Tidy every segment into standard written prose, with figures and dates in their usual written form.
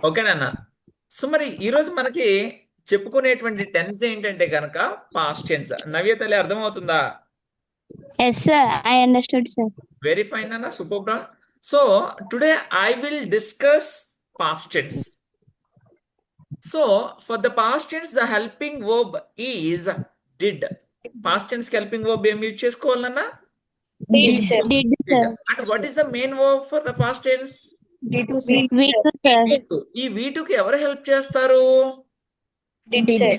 ఓకేనా? సో మరి ఈరోజు మనకి చెప్పుకునేటువంటి టెన్స్ ఏంటంటే కనుక పాస్ట్ టెన్స్. నవ్య తల్లి అర్థమవుతుందా? Yes, sir. I understood, sir. Very fine అన్న, super bro. So today I will discuss past tense. So for the past tense the helping verb is did. Past tense కి helping verb ఏం use చేసుకోవాలన్నా? Did, sir. Did, did. sir. And what is the main verb for the past tense? We too, sir. V two. ఈ వీటుకి ఎవరు help చేస్తారు? Did, sir.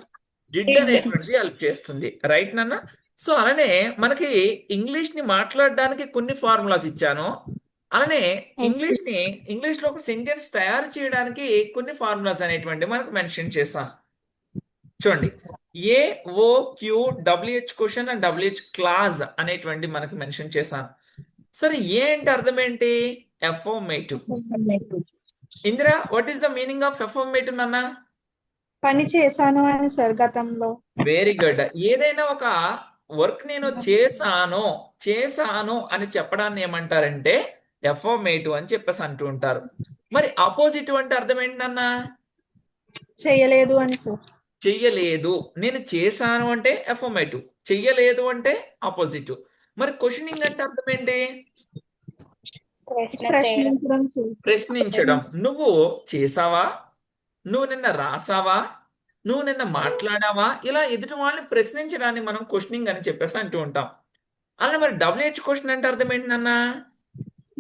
Did అనేటువంటిది help చేస్తుంది. Right నాన్న? సో అలానే మనకి ఇంగ్లీష్ ని మాట్లాడడానికి కొన్ని ఫార్ములాస్ ఇచ్చాను. అలానే ఇంగ్లీష్ లో ఒక సెంటెన్స్ తయారు చేయడానికి కొన్ని ఫార్ములాస్ అనేటువంటి మనకు మెన్షన్ చేశాను. చూడండి, A O Q WH question and WH clause అనేటువంటి మనకు మెన్షన్ చేశాను. సరే, ఏ అంటే అర్థం ఏంటి? Affirmative. Indira, what is the meaning of affirmative నాన్న? పని చేశాను అని సార్ గతంలో. Very good. ఏదైనా ఒక వర్క్ నేను చేశాను అని చెప్పడాన్ని ఏమంటారంటే ఎఫర్మేటివ్ అని చెప్పేసి అంటూ ఉంటారు. మరి అపోజిటివ్ అంటే అర్థం ఏంటన్నా? చేయలేదు అని సార్. చెయ్యలేదు. నేను చేశాను అంటే ఎఫర్మేటివ్, చెయ్యలేదు అంటే అపోజిటివ్. మరి క్వశ్చనింగ్ అంటే అర్థం ఏంటి? ప్రశ్నించడం సార్. ప్రశ్నించడం. నువ్వు చేసావా? నువ్వు నిన్న రాసావా? నువ్వు నిన్న మాట్లాడావా? ఇలా ఎదుటి వాళ్ళని ప్రశ్నించడాన్ని మనం క్వశ్చనింగ్ అని చెప్పేసి అంటూ ఉంటాం. అలా మరి డబ్ల్యూహెచ్ క్వశ్చన్ అంటే అర్థం ఏంటన్నా?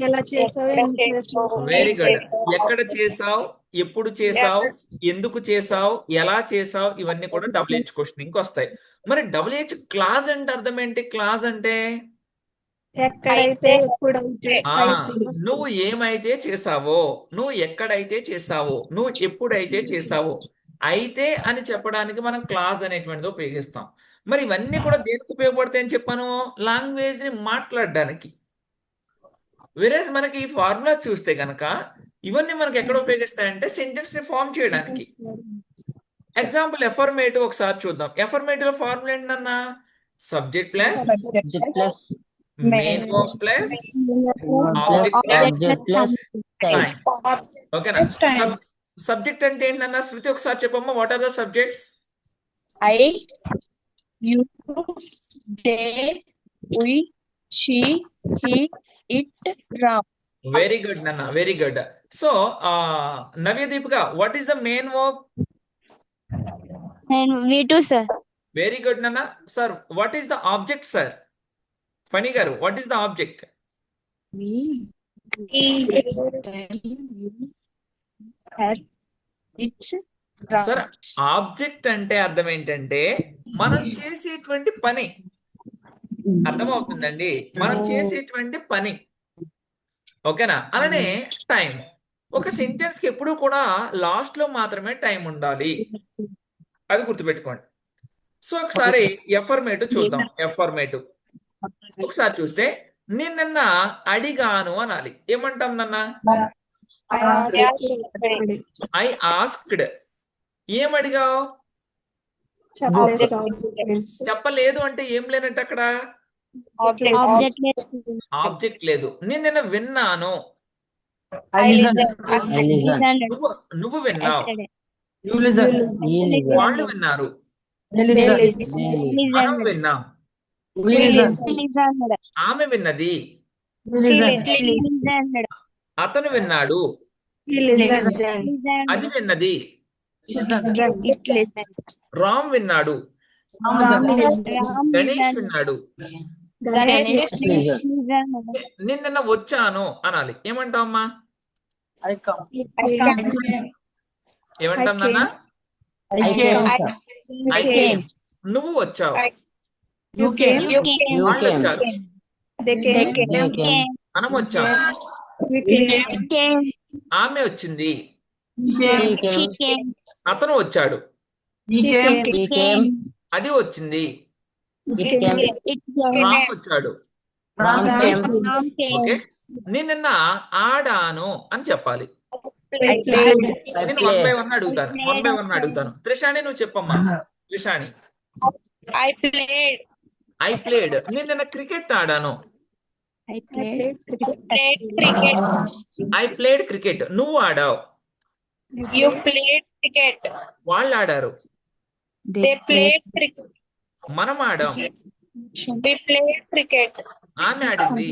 ఎలా చేసావు, ఏం చేసావు. Very good. ఎక్కడ చేసావు, ఎప్పుడు చేసావు, ఎందుకు చేసావు, ఎలా చేసావు, ఇవన్నీ కూడా డబ్ల్యూహెచ్ క్వశ్చనింగ్ వస్తాయి. మరి డబ్ల్యూహెచ్ క్లాజ్ అంటే అర్థం ఏంటి? క్లాజ్ అంటే ఎక్కడైతే, ఎప్పుడైతే. నువ్వు ఏమైతే చేసావో, నువ్వు ఎక్కడైతే చేసావో, నువ్వు ఎప్పుడైతే చేసావో, అయితే అని చెప్పడానికి మనం క్లాజ్ అనేటువంటిది ఉపయోగిస్తాం. మరి ఇవన్నీ కూడా దేనికి ఉపయోగపడతాయి అని చెప్పాను? లాంగ్వేజ్ ని మాట్లాడడానికి. వేరేస్ మనకి ఈ ఫార్ములా చూస్తే కనుక ఇవన్నీ మనకి ఎక్కడ ఉపయోగిస్తాయంటే సెంటెన్స్ ని ఫామ్ చేయడానికి. ఎగ్జాంపుల్ ఎఫర్మేటివ్ ఒకసారి చూద్దాం. ఎఫర్మేటివ్ ఫార్ములా ఏంటన్నా? Subject plus main verb plus object plus time. ఓకేనా? సబ్జెక్ట్ అంటే ఏంటన్నా? శృతి ఒకసారి చెప్పమ్మా. What are the subjects? I, you, they, we, she, he, it, Ram. Very good నాన్న, very good. So Navya Deepika, what is the main verb? And we too, sir. Very good నాన్న. Sir, what is the object sir? Phani గారు, what is the object? We, her, it, Ram. Sir, object అంటే అర్థం ఏంటంటే మనం చేసేటువంటి పని. అర్థమవుతుందండి? మనం చేసేటువంటి పని. ఓకేనా? అలానే టైం. ఒక సెంటెన్స్ కి ఎప్పుడు కూడా లాస్ట్ లో మాత్రమే టైం ఉండాలి, అది గుర్తుపెట్టుకోండి. సో ఒకసారి ఎఫర్మేటివ్ చూద్దాం. ఎఫర్మేటివ్ ఒకసారి చూస్తే, నేను నిన్న అడిగాను అనాలి. ఏమంటాం నాన్న? I asked. ఏమడిగావు? చెప్పలేదు అంటే ఏం లేనట్టు అక్కడ? ఆబ్జెక్ట్ లేదు. నేను నిన్న విన్నాను. నువ్వు విన్నావు. వాళ్ళు విన్నారు. మనం విన్నాం. ఆమె విన్నది. అతను విన్నాడు. అది విన్నది. రామ్ విన్నాడు. గణేష్ విన్నాడు. నిన్న వచ్చాను అనాలి. ఏమంటావమ్మా? ఏమంటాం నాన్న? I came. నువ్వు వచ్చావు. వాళ్ళు వచ్చారు. మనం వచ్చాం. ఆమె వచ్చింది. అతను వచ్చాడు. అది వచ్చింది. రామ్ వచ్చాడు. ఓకే. నేను నిన్న ఆడాను అని చెప్పాలి. నేను 1 by 1 అడుగుతాను. త్రిషాణి, నువ్వు చెప్పమ్మా. త్రిషాణి, ఐ ప్లేడ్. నేను నిన్న క్రికెట్ ఆడాను. I played Played cricket. I played cricket. నువ్వు ఆడావు. You played cricket. వాళ్ళు ఆడారు. They played cricket. మనం ఆడాం. We played cricket. ఆమె ఆడింది.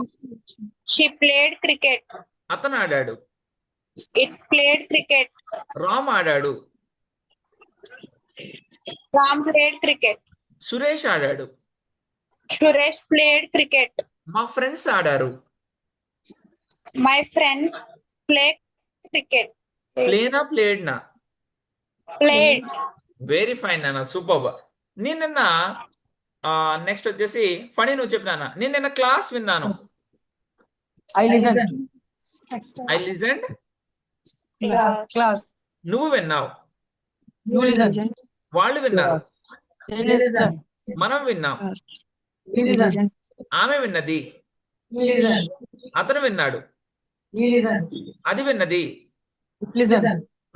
She played cricket. అతను ఆడాడు. It played cricket. రామ్ ఆడాడు. Ram played cricket. సురేష్ ఆడాడు. Suresh played cricket. మా ఫ్రెండ్స్ ఆడారు. My friends played cricket. ప్లేనా ప్లేడ్నా? Played. Very fine నాన్న, సూపర్. నేను నిన్న నెక్స్ట్ వచ్చేసి ఫణి నువ్వు చెప్పినా. నేను నిన్న క్లాస్ విన్నాను. I listened. I listened. Class. నువ్వు విన్నావు. You listen. వాళ్ళు విన్నారు. They listen. మనం విన్నాం. We listen. ఆమె విన్నది. We listen. అతను విన్నాడు. We listen. అది విన్నది. Listen.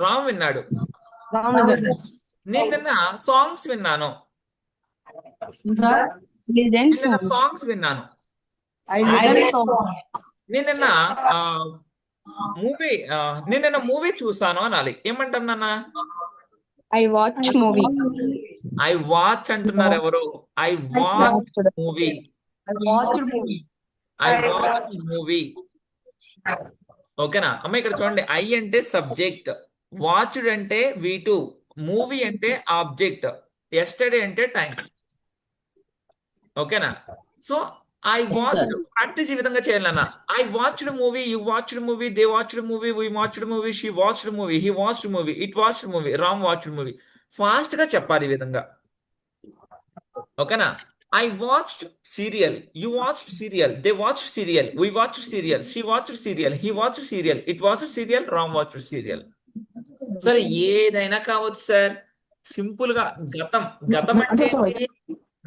రామ్ విన్నాడు. Ram listen. నేను నిన్న సాంగ్స్ విన్నాను. Sir, Listen నేను నిన్న songs. సాంగ్స్ విన్నాను. I listen song. నేను నిన్న మూవీ నేను నిన్న మూవీ చూసాను అనాలి. ఏమంటాం నాన్న? I watch movie. I watch అంటున్నారు ఎవరు? I watch movie. I watched movie. I watch movie. ఓకేనా అమ్మ? ఇక్కడ చూడండి, ఐ అంటే సబ్జెక్ట్, వాచ్డ్ అంటే V2, మూవీ అంటే ఆబ్జెక్ట్, ఎస్టర్డే అంటే టైం. ఓకేనా? సో ఐ వాచ్డ్ ప్రాక్టీస్ ఈ విధంగా చేయాలన్న. I watched movie, you watched movie, they watched movie, we watched movie, she watched movie, he watched movie, it watched movie, Ram watched movie. Fast గా చెప్పాలి ఈ విధంగా. ఓకేనా? I watched serial, you watched serial, they watched serial, we watched serial, she watched serial, he watched serial, it watched serial, Ram watched serial. సరే, ఏదైనా కావచ్చు sir. Simple గా గతం. గతం అంటే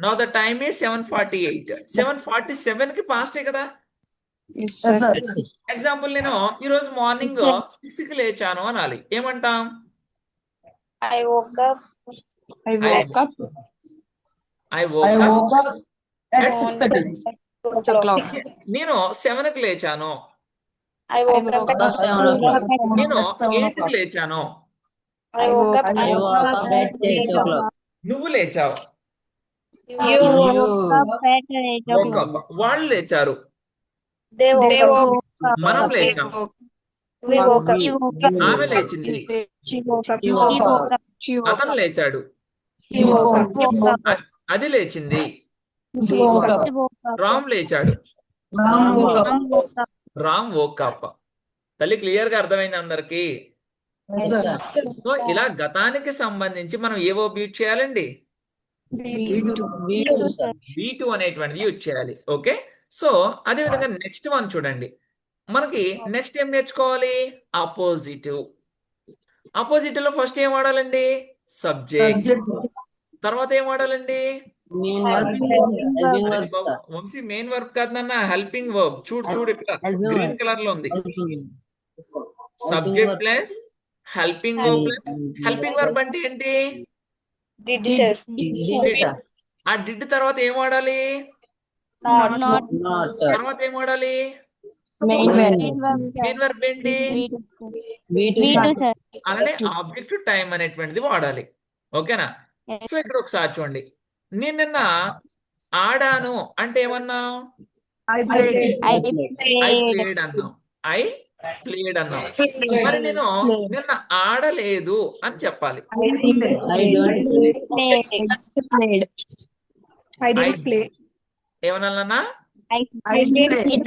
నౌ ద టైమ్ ఈస్ 7:48. 7:47 కి పాస్టే కదా. Yes, Yes, sir. sir. Example, నేను ఈ రోజు మార్నింగ్ 6 కి లేచాను అనాలి. ఏమంటాం? I woke up. I woke up I I woke up woke up at 6:30. 2 o'clock. నేను 7 కి లేచాను. I woke up at 7 o'clock. నేను 7 8 కి o'clock. లేచాను. I woke up I at woke up at 8 o'clock. నువ్వు లేచావు. You woke up at 8 woke o'clock. Up. వాళ్ళు లేచారు. they woke up. మనం లేచాం. We woke up. He woke up. ఆమె లేచింది. She woke up. He He woke woke up. She woke అతను up. లేచాడు. He woke up. Woke up. అది లేచింది. He woke up. He woke up. Ram లేచాడు. Ram woke up. Ram woke up. Ram woke up. తల్లి, clear గా అర్థమైంది అందరికి? Yes, sir. So ఇలా గతానికి సంబంధించి మనం ఏ వర్బ్ యూజ్ చేయాలండి? V2 అనేటువంటిది యూజ్ చేయాలి. ఓకే. సో అదే విధంగా నెక్స్ట్ వన్ చూడండి. మనకి నెక్స్ట్ ఏం నేర్చుకోవాలి? అపోజిటివ్. అపోజిటివ్ లో ఫస్ట్ ఏం వాడాలండి? సబ్జెక్ట్. తర్వాత ఏం వాడాలండి? వంశీ, మెయిన్ వర్బ్ కాదు నాన్న, హెల్పింగ్ వర్బ్. చూడు ఇక్కడ గ్రీన్ కలర్ లో ఉంది. Subject plus helping verb plus. Helping verb అంటే ఏంటి? Did sir. ఆ డిడ్ తర్వాత ఏం వాడాలి? Not. తర్వాత ఏం వాడాలి? Main మెయిన్ వర్బ్ ఏంటి? V2 sir. అలానే ఆబ్జెక్ట్ టైం అనేటువంటిది వాడాలి. ఓకేనా? సో ఇక్కడ ఒకసారి చూడండి. నేను నిన్న ఆడాను అంటే ఏమన్నా? I played. I I played. Played అన్నాం. ఐ ప్లేడ్ అన్నాం. మరి నేను నిన్న ఆడలేదు అని చెప్పాలి. Played. I didn't play. ఏమనాలన్నా? I didn't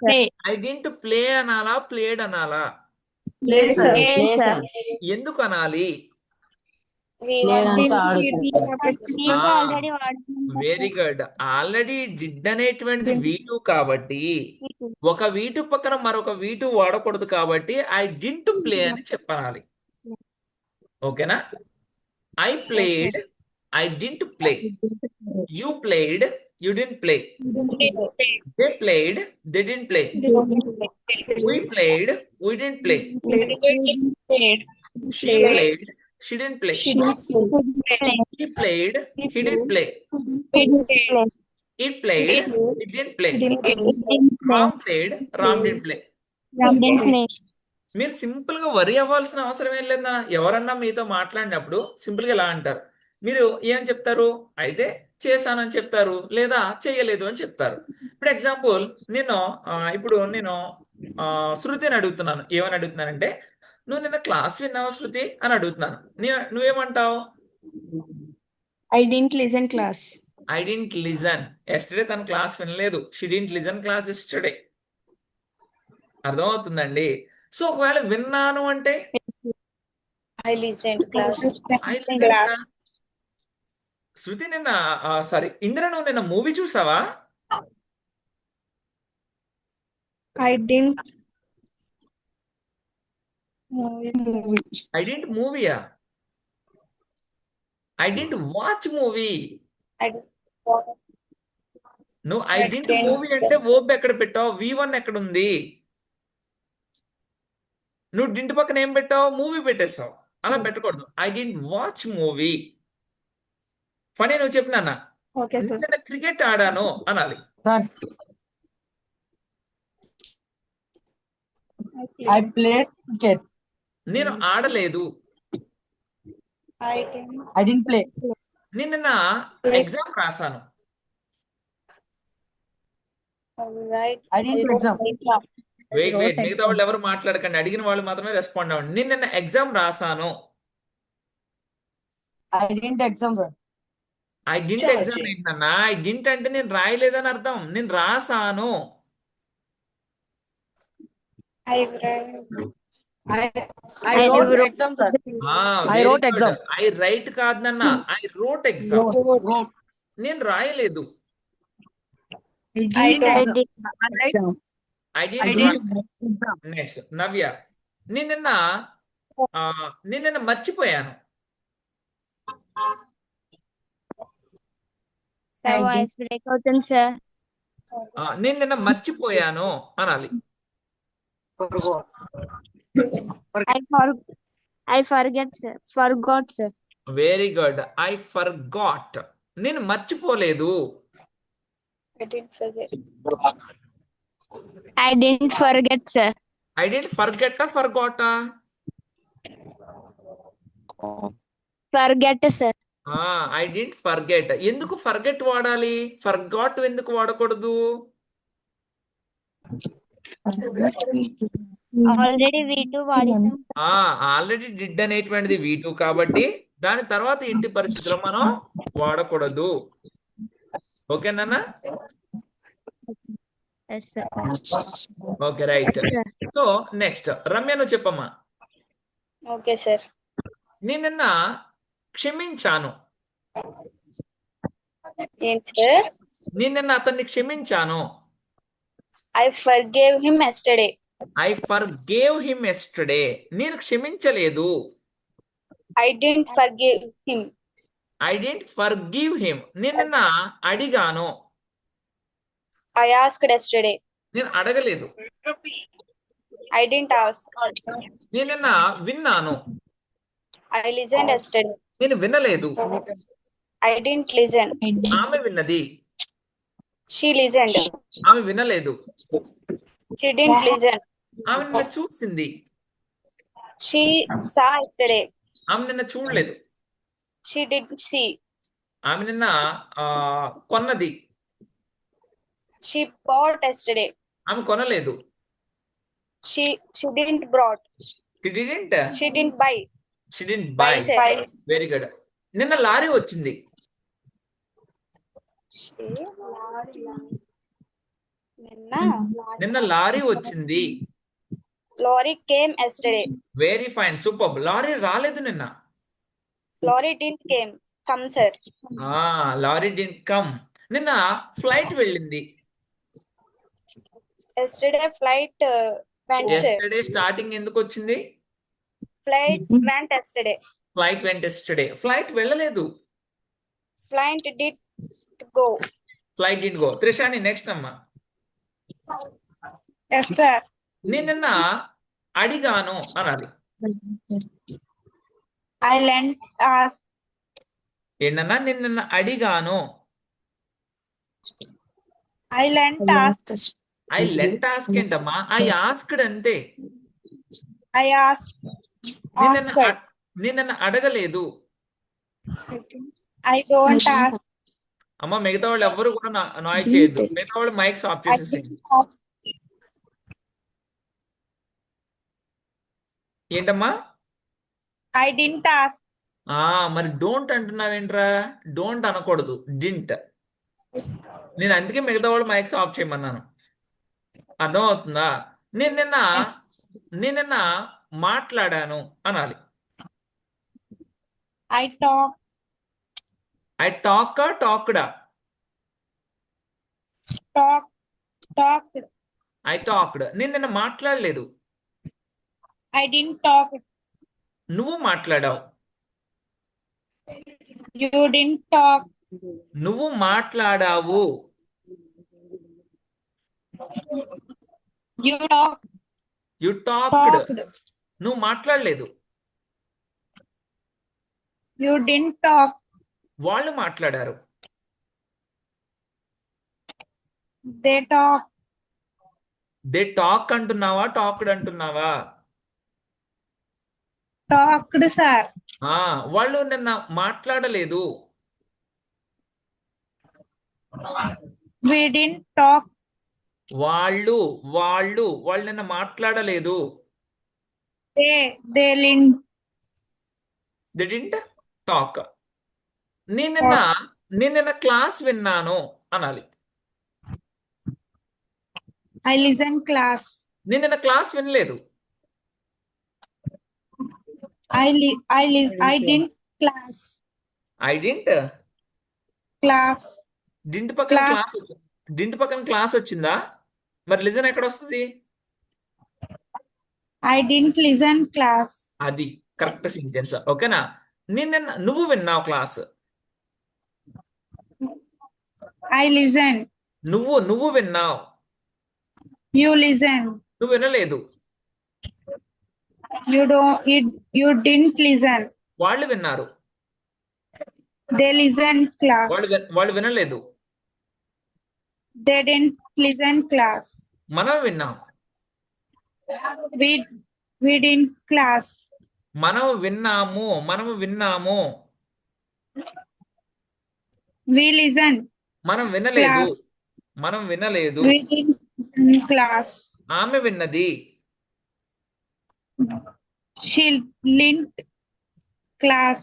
play. I didn't play అనాలా, ప్లేడ్ అనాలా? Play, sir. Play, sir. ఎందుకు అనాలి? We already very good. Already did అనేటువంటిది V2 కాబట్టి ఒక V2 పక్కన మరొక V2 వాడకూడదు కాబట్టి ఐ డింట్ ప్లే అని చెప్పాలి. ఓకేనా? I played, I didn't play. You played, you didn't play. They played, they didn't play. We played, we didn't play. She played, she didn't play. He played, he didn't play. It played, it didn't play. Ram played, Ram didn't play. Ram didn't play. మీరు simple గా వరి అవ్వాల్సిన అవసరం ఏం లేదా. ఎవరన్నా మీతో మాట్లాడినప్పుడు సింపుల్ గా ఇలా అంటారు. మీరు ఏం చెప్తారు? అయితే చేశానని చెప్తారు, లేదా చేయలేదు అని చెప్తారు. ఇప్పుడు ఎగ్జాంపుల్ ఇప్పుడు నేను శృతిని అడుగుతున్నాను. ఏమని అడుగుతున్నానంటే, నువ్వు నిన్న క్లాస్ విన్నావా శృతి అని అడుగుతున్నాను. నువ్వేమంటావు? I didn't listen class. I didn't listen yesterday. తన క్లాస్ వినలేదు. She didn't listen class yesterday. అర్థమవుతుందండి? సో ఒకవేళ విన్నాను అంటే I listened class. I listen. Shruti sorry Indra, నువ్వు నిన్న మూవీ చూసావా? I didn't ఐ డింట్ మూవీయా? I didn't watch movie. I didn't. నువ్వు ఐ డింట్ మూవీ అంటే ఓబ్ ఎక్కడ పెట్టావు? V1 ఎక్కడ ఉంది? నువ్వు డింట్ పక్కన ఏం పెట్టావు? మూవీ పెట్టేస్తావు. అలా పెట్టకూడదు. I didn't watch movie. పని నువ్వు చెప్పినా Okay, sir. నిన్న క్రికెట్ ఆడాను అనాలి. Sir, I played cricket. నేను ఆడలేదు. I didn't. I didn't play. నేను నిన్న ఎగ్జామ్ రాశాను. Right. I didn't do exam. Wait మిగతా వాళ్ళు ఎవరు మాట్లాడకండి. అడిగిన వాళ్ళు మాత్రమే రెస్పాండ్ అవ్వండి. నేను నిన్న ఎగ్జామ్ రాశాను. I didn't exam, sir. I didn't exam ఏంటన్నా? ఐ డింట్ అంటే నేను రాయలేదని అర్థం. నేను రాసాను. I read. I wrote exam, sir. I wrote exam. I right కాదు నాన్న, ఐ రోట్ ఎగ్జామ్. Wrote. నేను రాయలేదు. I didn't exam. I I didn't. didn't exam. Next Navya, నేను నిన్న మర్చిపోయాను. Sir, voice break అవుతుంది సార్. నేను నిన్న మర్చిపోయాను అనాలి. I forget sir. Forgot sir. Very good. I forgot. నేను మర్చిపోలేదు. I didn't forget. I didn't forget sir. I didn't forget ఫర్గాటా? Forget sir. I didn't forget. ఎందుకు ఫర్గెట్ వాడాలి? ఫర్గాట్ ఎందుకు వాడకూడదు? Already V2 వాడేసాం. ఆల్రెడీ డిడ్ అనేటువంటిది V2 కాబట్టి దాని తర్వాత ఎట్టి పరిస్థితుల్లో మనం వాడకూడదు. ఓకేనా? Yes sir. Okay right. So next Ramya, నువ్వు చెప్పమ్మా. Okay, sir. నేను నిన్న క్షమించాను. Yes, sir. నేను నిన్న అతన్ని క్షమించాను. I forgave him yesterday. I forgave him yesterday. నేను క్షమించలేదు. I didn't forgive him. I didn't forgive him. నేను నిన్న అడిగాను. I asked yesterday. నేను అడగలేదు. I didn't ask. నేను నిన్న విన్నాను. I listened yesterday. నేను వినలేదు. I didn't listen. ఆమె విన్నది. She listened. ఆమె వినలేదు. She didn't listen. ఆమె నిన్న చూసింది. She saw yesterday. ఆమె నిన్న చూడలేదు. She didn't see. ఆమె నిన్న కొన్నది. She bought yesterday. ఆమె కొనలేదు. She didn't brought. She didn't. She didn't buy. She didn't buy. Buy. Very good. నిన్న లారీ వచ్చింది. నిన్న లారీ వచ్చింది. Lorry came yesterday. Very fine, super. Lorry రాలేదు నిన్న. Lorry didn't come, sir. Lorry didn't come. నిన్న flight వెళ్ళింది. Yesterday flight went, sir. Yesterday starting ఎందుకు వచ్చింది? Flight went yesterday. Flight went yesterday. Flight వెళ్ళలేదు. Flight did go. Flight didn't go. త్రిషాని next అమ్మా. Yes, sir. నేను నిన్న అడిగాను అనాలి. I lent asked. ఏంటన్నా? నేను నిన్న అడిగాను. I lent asked. I lent ask ఏంటమ్మా? ఐ ఆస్క్డ్ అంతే. I asked. నిన్న Asked. నిన్న అడగలేదు. I don't ask. అమ్మ మిగతా వాళ్ళు ఎవ్వరు కూడా నాయ్ చేయొద్దు. మిగతా వాళ్ళు మైక్స్ ఆఫ్ I చేసేసేయండి. didn't ask. ఏంటమ్మా? I didn't ask. మరి డోంట్ అంటున్నావేంట్రా? డోంట్ అనకూడదు, డింట్. నేను అందుకే మిగతా వాళ్ళు మైక్స్ ఆఫ్ చేయమన్నాను. అర్థమవుతుందా? నేను నిన్న మాట్లాడాను అనాలి. I talked. ఐ టాక్డా? Talked. I talked. నేను నిన్న మాట్లాడలేదు. I didn't talk. నువ్వు మాట్లాడావు. You didn't talk. నువ్వు మాట్లాడావు. You talked. You talked. Talked. నువ్వు మాట్లాడలేదు. You didn't talk. వాళ్ళు మాట్లాడారు. They talked. దే టాక్ అంటున్నావా, టాక్డ్ అంటున్నావా? Talked, sir. వాళ్ళు నిన్న మాట్లాడలేదు. We didn't talk. వాళ్ళు నిన్న మాట్లాడలేదు. They didn't. They didn't talk. నిన్న క్లాస్ విన్నాను అనాలి. I listened class. నిన్న క్లాస్ వినలేదు. I didn't class. I didn't. Class. Didn't పక్కన Class. క్లాస్ వచ్చిందా? మరి లిజన్ ఎక్కడ వస్తుంది? I didn't listen class. అది కరెక్ట్ సెంటెన్స్. ఓకేనా? నువ్వు విన్నావు క్లాస్. I listened. నువ్వు విన్నావు. You listened. నువ్వు వినలేదు. You didn't listen. వాళ్ళు విన్నారు. They listened class. వాళ్ళు వినలేదు. They didn't listen class. మనం విన్నాం. We didn't class. మనము విన్నాము. We listened. మనం వినలేదు. We didn't listen class. ఆమె విన్నది. She didn't class.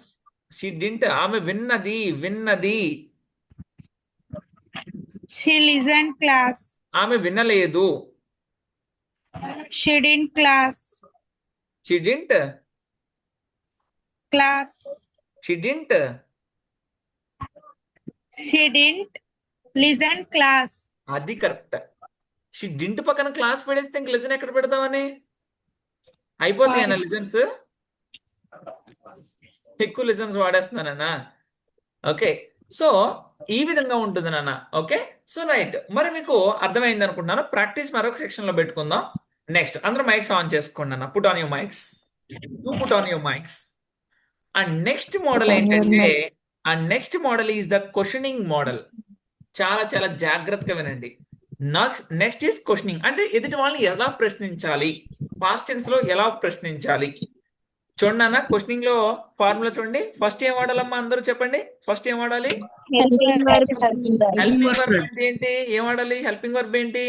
She didn't. ఆమె విన్నది. She listened class. ఆమె వినలేదు. She didn't class. She didn't. Class. She didn't. She didn't listen class. అది కరెక్ట్. షీ డింట్ పక్కన క్లాస్ పెడేస్తే ఇంక లిజన్ ఎక్కడ పెడతామని? అయిపోతాయన్నా లిజన్స్. ఎక్కువ లిజన్స్ వాడేస్తున్నానన్నా. ఓకే, సో ఈ విధంగా ఉంటుంది నాన్న. Okay, so right. మరి మీకు అర్థమైంది అనుకుంటున్నాను. ప్రాక్టీస్ మరొక సెక్షన్ లో పెట్టుకుందాం. నెక్స్ట్ అందరూ మైక్స్ ఆన్ చేసుకోండి అన్న. Put on your mics. Put on your mics. And next model ఏంటంటే, next model is the questioning model. చాలా చాలా జాగ్రత్తగా వినండి. Next is questioning. అంటే ఎదుటి వాళ్ళని ఎలా ప్రశ్నించాలి, పాస్ట్ టెన్స్ లో ఎలా ప్రశ్నించాలి. చూడండి అన్న, క్వశ్చనింగ్ లో ఫార్ములా చూడండి. ఫస్ట్ ఏం వాడాలమ్మా అందరూ చెప్పండి. ఫస్ట్ ఏం వాడాలి? హెల్పింగ్ వర్బ్ అంటే ఏంటి? ఏం వాడాలి? హెల్పింగ్ వర్బ్ ఏంటి?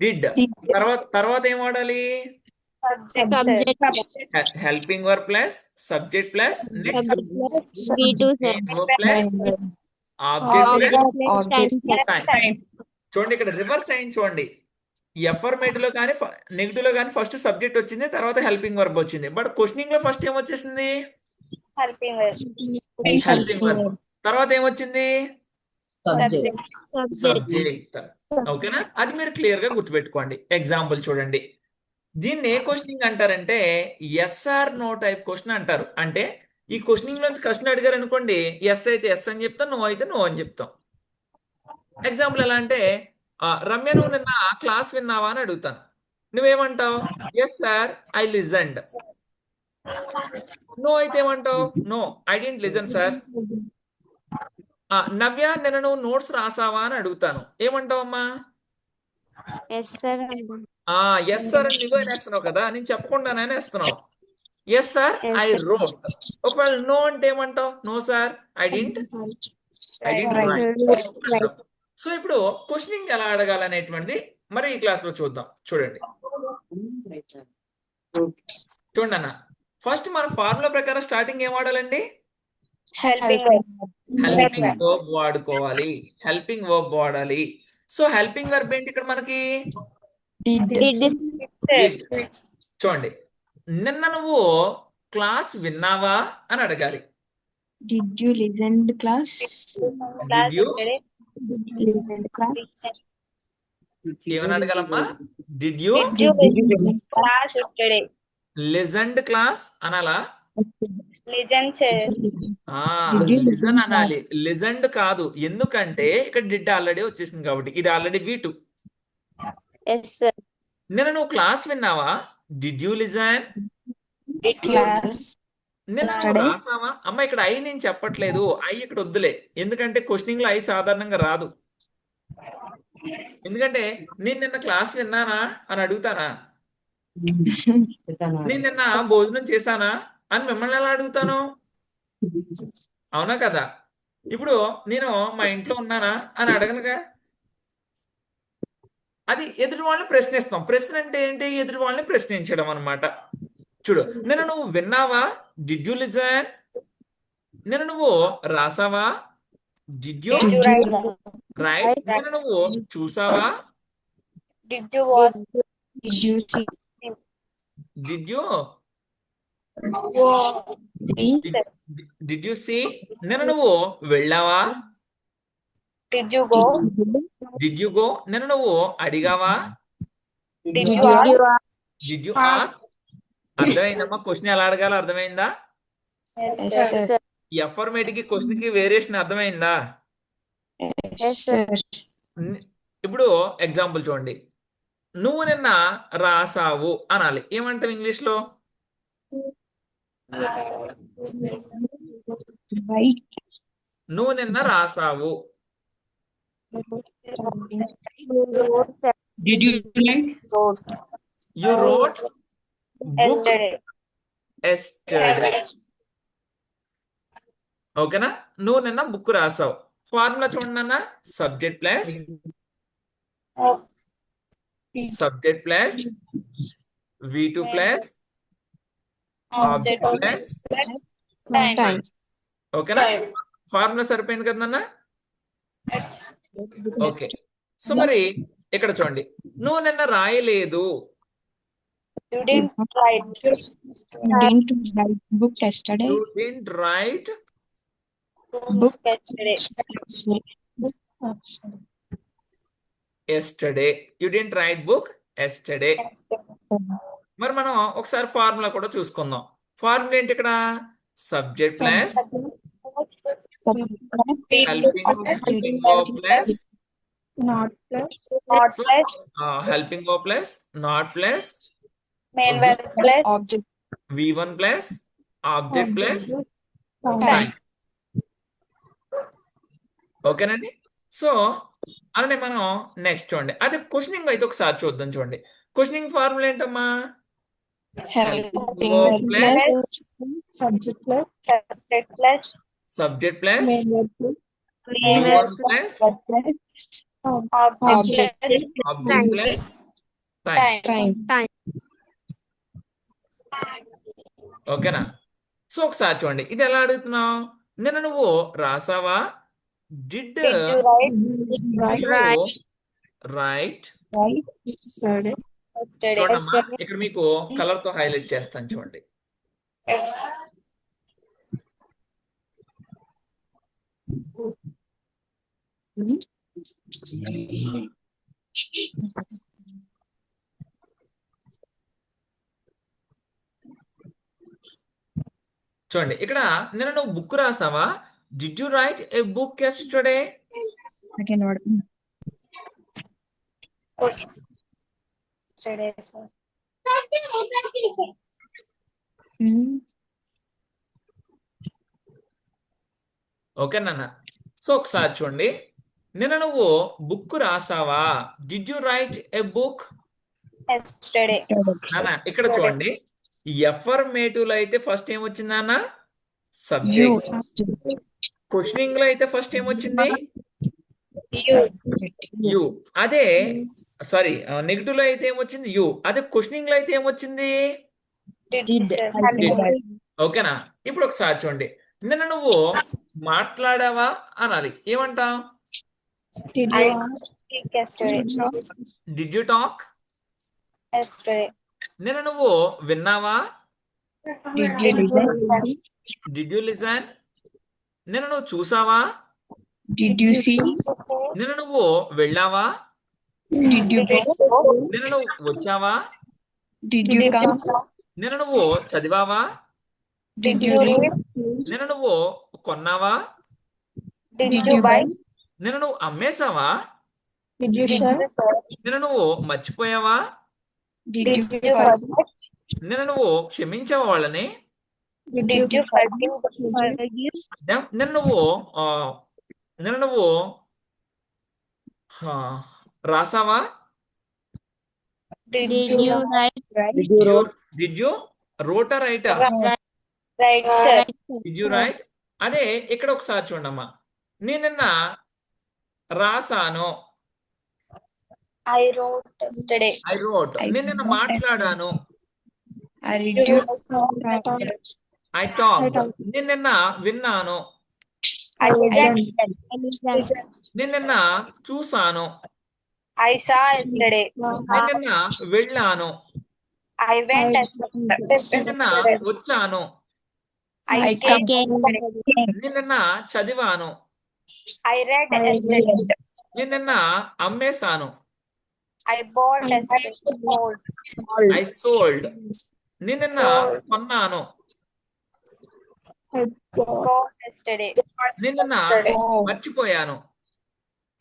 డిడ్. తర్వాత ఏం వాడాలి? Helping verb plus subject plus next plus object plus time. చూడండి ఇక్కడ రివర్స్ అయింది. చూడండి, ఎఫర్మేటివ్ లో కానీ నెగిటివ్ లో కానీ ఫస్ట్ సబ్జెక్ట్ వచ్చింది, తర్వాత హెల్పింగ్ వర్బ్ వచ్చింది. బట్ క్వశ్చనింగ్ లో ఫస్ట్ ఏం వచ్చేసింది? Helping verb. తర్వాత ఏమొచ్చింది? సబ్జెక్ట్. ఓకేనా? అది మీరు క్లియర్ గా గుర్తుపెట్టుకోండి. ఎగ్జాంపుల్ చూడండి. దీన్ని ఏ క్వశ్చనింగ్ అంటారంటే ఎస్ఆర్ నో టైప్ క్వశ్చన్ అంటారు. అంటే ఈ క్వశ్చనింగ్ నుంచి క్వశ్చన్ అడిగారు అనుకోండి, ఎస్ అయితే ఎస్ అని చెప్తాం, నో అయితే నో అని చెప్తాం. ఎగ్జాంపుల్ ఎలా అంటే, రమ్య నువ్వు నిన్న క్లాస్ విన్నావా అని అడుగుతాను. నువ్వేమంటావు? Yes sir, I listened. No అయితే ఏమంటావు? No, I didn't listen sir. Navya, నిన్న నువ్వు నోట్స్ రాసావా అని అడుగుతాను, ఏమంటావమ్మా? ఎస్ సార్ ఎస్ సార్ అని నువ్వు అనేస్తున్నావు కదా, నేను చెప్పకుండానే వేస్తున్నావు. Yes sir I Yes, sir. Wrote. ఒకవేళ నో అంటే ఏమంటావు? No sir I didn't Right. Right. So ఇప్పుడు క్వశ్చనింగ్ ఎలా అడగాలనేటువంటిది మరి ఈ క్లాస్ లో చూద్దాం. చూడండి చూడండి అన్న, ఫస్ట్ మన ఫార్ములా ప్రకారం స్టార్టింగ్ ఏం వాడాలండి? Helping. హెల్పింగ్ వర్బ్ వాడుకోవాలి. హెల్పింగ్ వర్బ్ వాడాలి. సో హెల్పింగ్ వర్బ్ ఏంటి ఇక్కడ మనకి? Did this Did. చూడండి, నిన్న నువ్వు క్లాస్ విన్నావా అని అడగాలి. Did you listen to class? Class you? yesterday. Did you listen to class? ఏమని అడగాలమ్మా? Did you Did you listen class yesterday? Listened class అనాలా? Listen, sir. లిజన్ అనాలి, లిజన్డ్ కాదు. ఎందుకంటే ఇక్కడ డిడ్ ఆల్రెడీ వచ్చేసింది కాబట్టి, ఇది ఆల్రెడీ V2. Yes, sir. నిన్న నువ్వు క్లాస్ విన్నావా? Did you listen? నిన్న నువ్వు రాసావా? అమ్మ ఇక్కడ ఐ నేను చెప్పట్లేదు, ఐ ఇక్కడ వద్దులే. ఎందుకంటే క్వశ్చనింగ్ లో ఐ సాధారణంగా రాదు. ఎందుకంటే నేను నిన్న క్లాస్ విన్నానా అని అడుగుతానా? నేను నిన్న భోజనం చేశానా అని మిమ్మల్ని ఎలా అడుగుతాను? అవునా కదా? ఇప్పుడు నేను మా ఇంట్లో ఉన్నానా అని అడగనుగా. అది ఎదుటి వాళ్ళని ప్రశ్నిస్తాం. ప్రశ్న అంటే ఏంటి? ఎదుటి వాళ్ళని ప్రశ్నించడం అన్నమాట. చూడు, నిన్న నువ్వు విన్నావా? Did you listen? నిన్న నువ్వు రాసావా? Did you Did you write? Write? నిన్న నువ్వు చూసావా? Did you watch? Did you see? Did you Sir. Did you see? నిన్న నువ్వు వెళ్ళావా? Did you go? Did you go? నిన్న నువ్వు అడిగావా? Did you ask? Did you ask? అర్థమైందమ్మా? క్వశ్చన్ ఎలా అడగాలో అర్థమైందా? Yes, Yes, sir. sir. ఈ ఎఫర్మేటివ్ కి క్వశ్చన్ కి వేరియేషన్ అర్థమైందా? Yes, sir. ఇప్పుడు ఎగ్జాంపుల్ చూడండి, నువ్వు నిన్న రాసావు అనాలి. ఏమంటావు ఇంగ్లీష్ లో? Right. నువ్వు నిన్న రాసావు. Did you like? You wrote book Yesterday. Yesterday. ఓకేనా? నువ్వు నిన్న బుక్ రాసావు. ఫార్ములా చూడండి అన్న, subject plus V2 plus object plus Time. ఓకేనా? ఫార్ములా సరిపోయింది కదా నాన్న? ఓకే. సో మరి ఇక్కడ చూడండి, నువ్వు నిన్న రాయలేదు. You didn't write. Didn't write book yesterday. You didn't right Book yesterday. Yesterday. You didn't right book yesterday. మరి మనం ఒకసారి ఫార్ములా కూడా చూసుకుందాం. ఫార్ములా ఏంటి ఇక్కడ? Subject plus helping verb plus Not So, plus. helping verb plus not plus Main verb plus. Object. V1 plus object plus Time. time. ఓకేనండి? So అలానే మనం నెక్స్ట్ చూడండి, అదే క్వశ్చనింగ్ అయితే ఒకసారి చూద్దాం. చూడండి, క్వశ్చనింగ్ ఫార్ములా ఏంటమ్మా? Helping verb plus subject plus Subject plus. subject plus main verb plus Main verb V1 plus object plus. object plus time. Time. ఓకేనా? సో ఒకసారి చూడండి, ఇది ఎలా అడుగుతున్నావు? నిన్న నువ్వు రాసావా? Did Did you write? you write? right yesterday. Yesterday. చూడమ్మా, ఇక్కడ మీకు కలర్ తో హైలైట్ చేస్తాను చూడండి. చూడండి, ఇక్కడ నిన్న నువ్వు బుక్ రాసావా? Did you write a book yesterday? Second word. Yesterday, sir. Hmm. Okay నాన్న. సో ఒకసారి చూడండి, నిన్న నువ్వు బుక్ రాసావా? Did you write a book? Yesterday. నానా ఇక్కడ చూడండి, ఎఫర్మేటివ్ లో అయితే ఫస్ట్ ఏమొచ్చింది నాన్న? సబ్జెక్ట్. క్వశ్చనింగ్ లో అయితే ఫస్ట్ ఏమొచ్చింది? యు. అదే సారీ, నెగిటివ్ లో అయితే ఏమొచ్చింది? యు. అదే క్వశ్చనింగ్ లో అయితే ఏమొచ్చింది? Did. ఓకేనా? ఇప్పుడు ఒకసారి చూడండి, నిన్న నువ్వు మాట్లాడావా అనాలి. ఏమంటాం? Did I you ask? speak yesterday. Did you talk? Yesterday. నిన్న నువ్వు విన్నావా? Did you listen? Did you listen? నిన్న నువ్వు చూసావా? Did you see? నిన్న నువ్వు వెళ్ళావా? Did you go? నిన్న నువ్వు వచ్చావా? Did you come? నిన్న నువ్వు చదివావా? Did you read? నిన్న నువ్వు కొన్నావా? Did you buy? నిన్న నువ్వు అమ్మేశావా? Did you Did share? you sell? నిన్న నువ్వు మర్చిపోయావా? Did Did you you forget? forget? నిన్న నువ్వు క్షమించావా వాళ్ళని? Did Did you forgive? నిన్న నువ్వు ఆ, నిన్న నువ్వు ఆ, రాసావా? Did you డిడ్ యు రోటా రైటా? write, sir? Did you right? అదే ఇక్కడ ఒకసారి చూడమ్మా, నేను నిన్న రాసాను. I wrote yesterday. I wrote. నేను నిన్న మాట్లాడాను. Did you I talk. నేను నిన్న విన్నాను. I listened. నేను నిన్న చూసాను. I saw yesterday. నేను నిన్న వెళ్ళాను. I went నేను నిన్న yesterday. వచ్చాను. I came. నేను నిన్న చదివాను. I read yesterday. నేను నిన్న అమ్మేశాను. I bought yesterday. Sold. I sold. నేను నిన్న కొన్నాను. Bought yesterday. నేను నిన్న మర్చిపోయాను.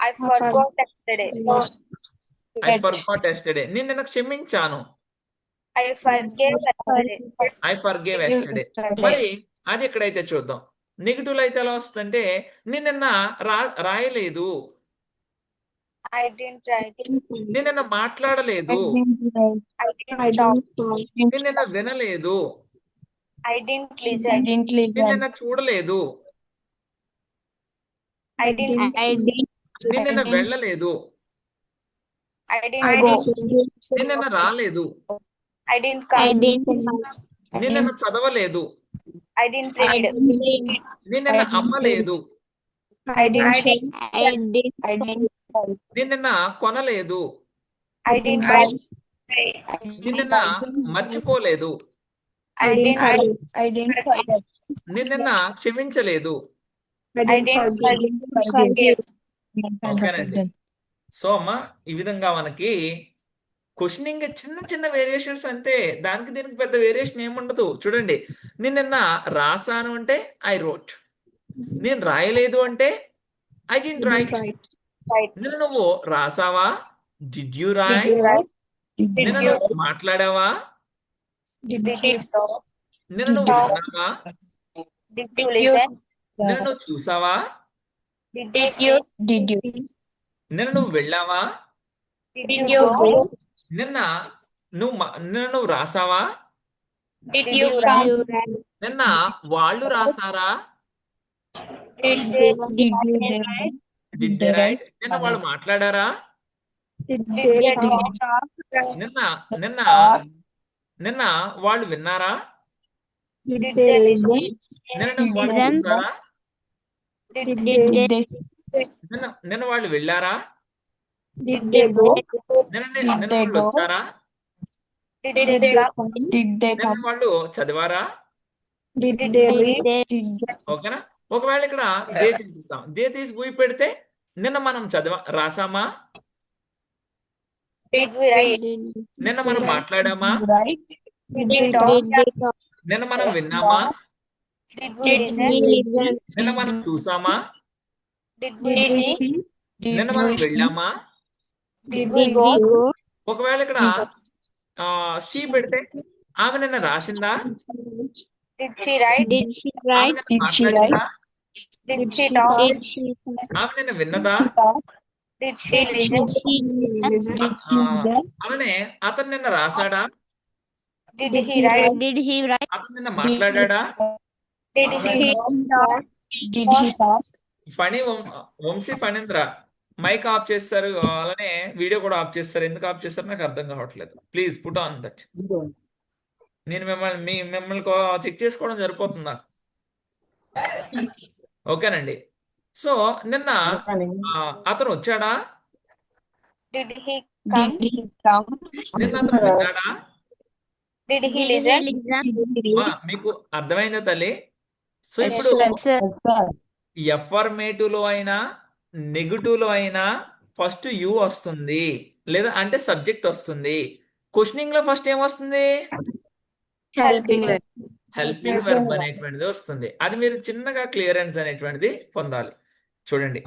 I forgot yesterday. I forgot yesterday. నేను నిన్న క్షమించాను. I forgave yesterday. I forgave yesterday. మరి అది ఎక్కడైతే చూద్దాం. నెగిటివ్ లో అయితే ఎలా వస్తుందంటే, నేను నిన్న రాయలేదు. I didn't write. నేను నిన్న మాట్లాడలేదు. I didn't talk. నేను నిన్న వినలేదు. I didn't listen. నేను నిన్న చూడలేదు. I didn't see. నేను నిన్న వెళ్ళలేదు. I didn't go. నేను నిన్న రాలేదు. I didn't come. నేను నిన్న చదవలేదు. I didn't read. నేను నిన్న అమ్మలేదు. I didn't shake. నేను నిన్న కొనలేదు. I didn't buy. నేను నిన్న మర్చిపోలేదు. I didn't forget. నేను నిన్న క్షమించలేదు. I didn't forgive. ఓకేనండి. సో అమ్మా, ఈ విధంగా మనకి క్వశ్చనింగ్ చిన్న చిన్న వేరియేషన్స్ అంతే. దానికి దీనికి పెద్ద వేరియేషన్ ఏముండదు. చూడండి, నేను నిన్న రాసాను అంటే ఐ రోట్. నేను రాయలేదు అంటే ఐ డింట్ రైట్. Right. నిన్న నువ్వు రాసావా? Did you write? Did you write? నిన్న నువ్వు మాట్లాడావా? Did you talk? నిన్న నువ్వు విన్నావా? Did you listen? నిన్న నువ్వు చూసావా? Did you see? నిన్న నువ్వు వెళ్ళావా? Did you go? నిన్న నువ్వు రాసావా? Did you come? నిన్న వాళ్ళు రాసారా? Did they did they right? నిన్న వాళ్ళు మాట్లాడారా? Did Did they talk? నిన్న నిన్న నిన్న వాళ్ళు విన్నారా? Did Did they they listen? నిన్న వాళ్ళు చూసారా? Did నిన్న వాళ్ళు వెళ్ళారా? Did they go? నిన్న వాళ్ళు వచ్చారా? Did they come? నిన్న వాళ్ళు చదివారా? Did they read? ఓకేనా? ఒకవేళ ఇక్కడ దే తీసిస్తాం. దే తీసి గుయి పెడితే నిన్న మనం రాసామా? Did we write? నిన్న మనం మాట్లాడామా? Did we talk? నిన్న మనం విన్నామా? Did we listen? నిన్న మనం చూసామా? Did we see? నిన్న మనం వెళ్ళామా? Did we go? ఒకవేళ ఇక్కడ షీ పెడితే ఆమె నిన్న రాసిందా? Did she write? ఆమె నిన్న మాట్లాడిందా? Did she talk? Did she ఆమె నిన్న విన్నదా? Did she listen? listen? ఆ, ఆమెనే అతను నిన్న రాశాడా? Did he write? Did he write? అతను నిన్న మాట్లాడా? Did he talk? Did he talk? Vamshi Phanindra mic off చేస్తారు, అలానే వీడియో కూడా ఆఫ్ చేస్తారు. ఎందుకు ఆఫ్ చేస్తారు నాకు అర్థం కావట్లేదు. Please put on that. నేను మిమ్మల్ని చెక్ చేసుకోవడం సరిపోతుంది నాకు. ఓకేనండి. సో నిన్న అతను వచ్చాడా? Did he come? నిన్న అతను విన్నాడా? Did he listen? మీకు అర్థమైందా తల్లి? సో Yes, ఇప్పుడు sir. ఎఫర్మేటివ్ లో అయినా నెగిటివ్ లో అయినా ఫస్ట్ యు వస్తుంది, లేదా అంటే సబ్జెక్ట్ వస్తుంది. క్వశ్చనింగ్ లో ఫస్ట్ ఏమొస్తుంది? Helping. హెల్పింగ్ వెర్బ్ అనేటువంటిది వస్తుంది. అది మీరు చిన్నగా క్లియరెన్స్ అనేటువంటిది పొందాలి. చూడండి,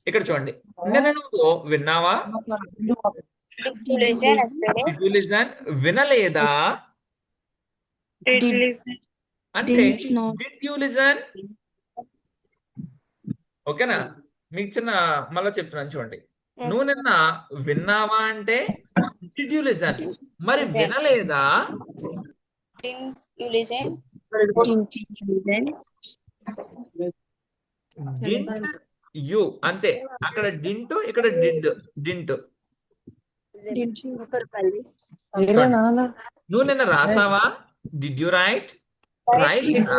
ఇక్కడ చూడండి. నిన్న నువ్వు విన్నావా? Did you listen yesterday? Did you listen? వినలేదా Did listen. అంటే డిడ్ యూ లిజన్. ఓకేనా? మీకు చిన్న మళ్ళీ చెప్తున్నాను చూడండి. Yes. నువ్వు నిన్న విన్నావా అంటే డిడ్ యూ లిజన్. మరి Listen. వినలేదా? Didn't you listen? Didn't you అంతే. అక్కడ డింట్, ఇక్కడ డింట్. Did you? నువ్వు నిన్న రాసావా? Did you write. రాయలేదా?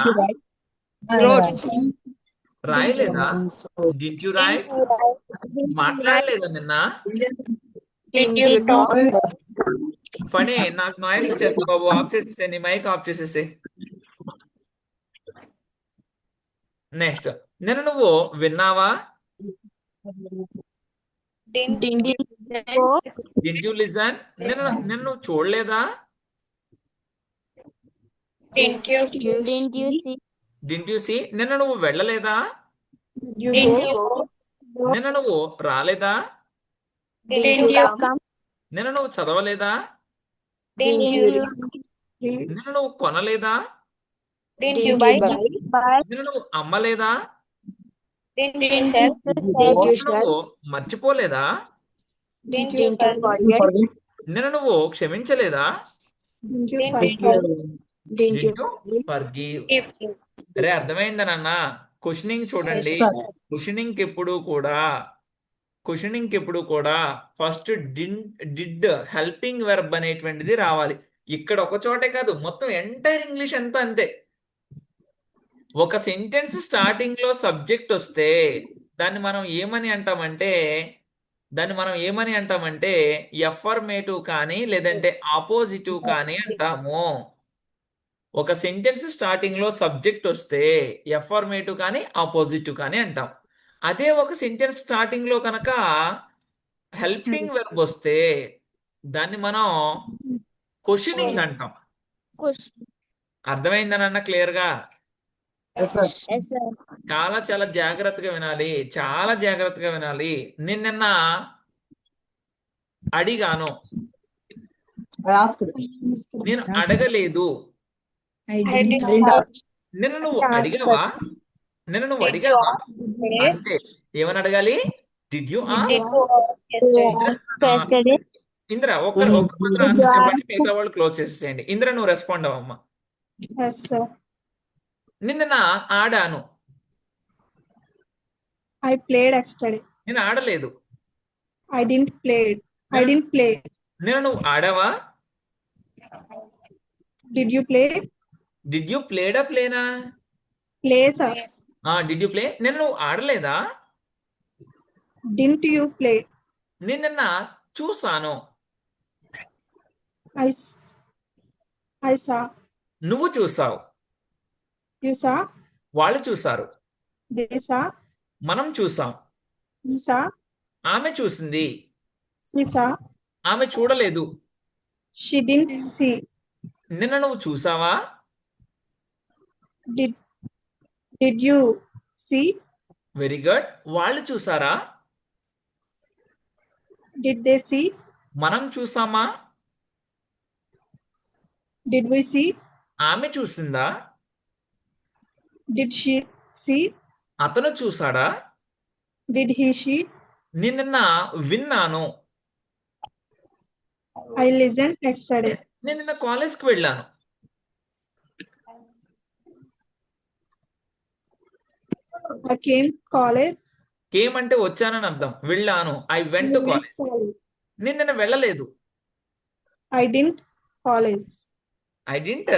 రాయలేదా? Did you write. మాట్లాడలేదా నిన్న? Did you talk? ఫనీ నాకు నాయిస్ వచ్చేస్తుంది బాబు, ఆఫ్ చేసేసే, నీ మైక్ ఆఫ్ చేసేసే. నెక్స్ట్, నిన్న నువ్వు విన్నావా? Didn't did you listen. నిన్న నువ్వు చూడలేదా? Didn't you? Didn't you see? Did you see. నిన్న నువ్వు వెళ్ళలేదా? Did you Didn't go? you? నిన్న నువ్వు రాలేదా? Didn't you come? Come. నిన్న నువ్వు చదవలేదా? Didn't you Read? నిన్న నువ్వు కొనలేదా? didn't you buy? నిన్న నువ్వు అమ్మలేదా? Didn't you sell? నిన్న నువ్వు మర్చిపోలేదా? Didn't you forget? నిన్న నువ్వు క్షమించలేదా? Did you Didn't you forgive? Did you forgive? If అరే అర్థమైందా నాన్న? క్వశ్చనింగ్ చూడండి. క్వశ్చనింగ్ ఎప్పుడు కూడా ఫస్ట్ డిడ్ హెల్పింగ్ వెర్బ్ అనేటువంటిది రావాలి. ఇక్కడ ఒక చోటే కాదు, మొత్తం ఎంటైర్ ఇంగ్లీష్ అంతా అంతే. ఒక సెంటెన్స్ స్టార్టింగ్ లో సబ్జెక్ట్ వస్తే దాన్ని మనం ఏమని అంటామంటే ఎఫర్మేటివ్ కానీ లేదంటే ఆపోజిటివ్ కానీ అంటాము. ఒక సెంటెన్స్ స్టార్టింగ్ లో సబ్జెక్ట్ వస్తే ఎఫర్మేటివ్ కానీ ఆపోజిటివ్ కానీ అంటాం. అదే ఒక సెంటెన్స్ స్టార్టింగ్ లో కనుక హెల్పింగ్ వెర్బ్ వస్తే దాన్ని మనం క్వశ్చనింగ్ అంటాం. అర్థమైందనన్న క్లియర్ గా? Yes, sir. చాలా జాగ్రత్తగా వినాలి, చాలా జాగ్రత్తగా వినాలి. నిన్న అడిగాను, నేను అడగలేదు. I didn't ask. నిన్న నువ్వు అడిగావా? Did you ask yesterday? అంటే ఏమని అడగాలి? Did you ask. Did you ask yesterday? Yesterday. Indra ఒక్క ఆన్సర్ చెప్పండి, మిగతా వాళ్ళు క్లోజ్ చేసేసేయండి. ఇంద్ర నువ్వు రెస్పాండ్ అవ్వమ్మా. Yes, sir. నిన్న ఆడాను. I played yesterday. నేను ఆడలేదు. I didn't play. నిన్న నువ్వు ఆడావా? Did you play? Did you ప్లేడా ప్లేనా? Play, sir. Did you play. నిన్న నువ్వు ఆడలేదా? Didn't you play? నిన్న చూసాను. I saw. నువ్వు చూసావు. You saw. వాళ్ళు చూసారు. They saw. మనం చూసాం. You saw. ఆమె చూసింది. She saw. ఆమె చూడలేదు. She didn't see. నిన్న నువ్వు చూసావా? Did you see? Very good. వాళ్ళు చూసారా? Did they see? మనం చూసామా? Did we see? ఆమె చూసిందా? Did she see? అతను చూసాడా? Did he, she? నేను నిన్న విన్నాను. I listened yesterday. నేను నిన్న కాలేజ్కి వెళ్ళాను. I came college. కేమ్ అంటే వచ్చానని అర్థం. వెళ్ళాను. I went to I went college. college. నేను నిన్న వెళ్ళలేదు. I didn't college. I didn't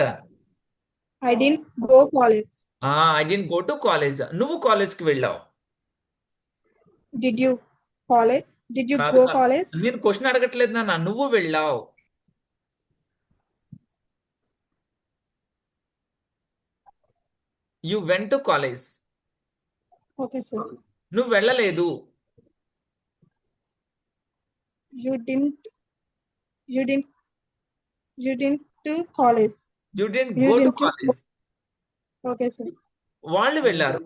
I didn't go college. I didn't go to college. నువ్వు కాలేజ్కి వెళ్ళావు. Did you college? Did you కాదు go కాదు. college? నేను క్వశ్చన్ అడగట్లేదు నాన్న. నువ్వు వెళ్ళావు. You went to college. Okay, sir. నువ్వు వెళ్ళలేదు. You didn't. You didn't. You didn't to college. You didn't You go to didn't to- college. Okay, sir. వాళ్ళు వెళ్ళారు.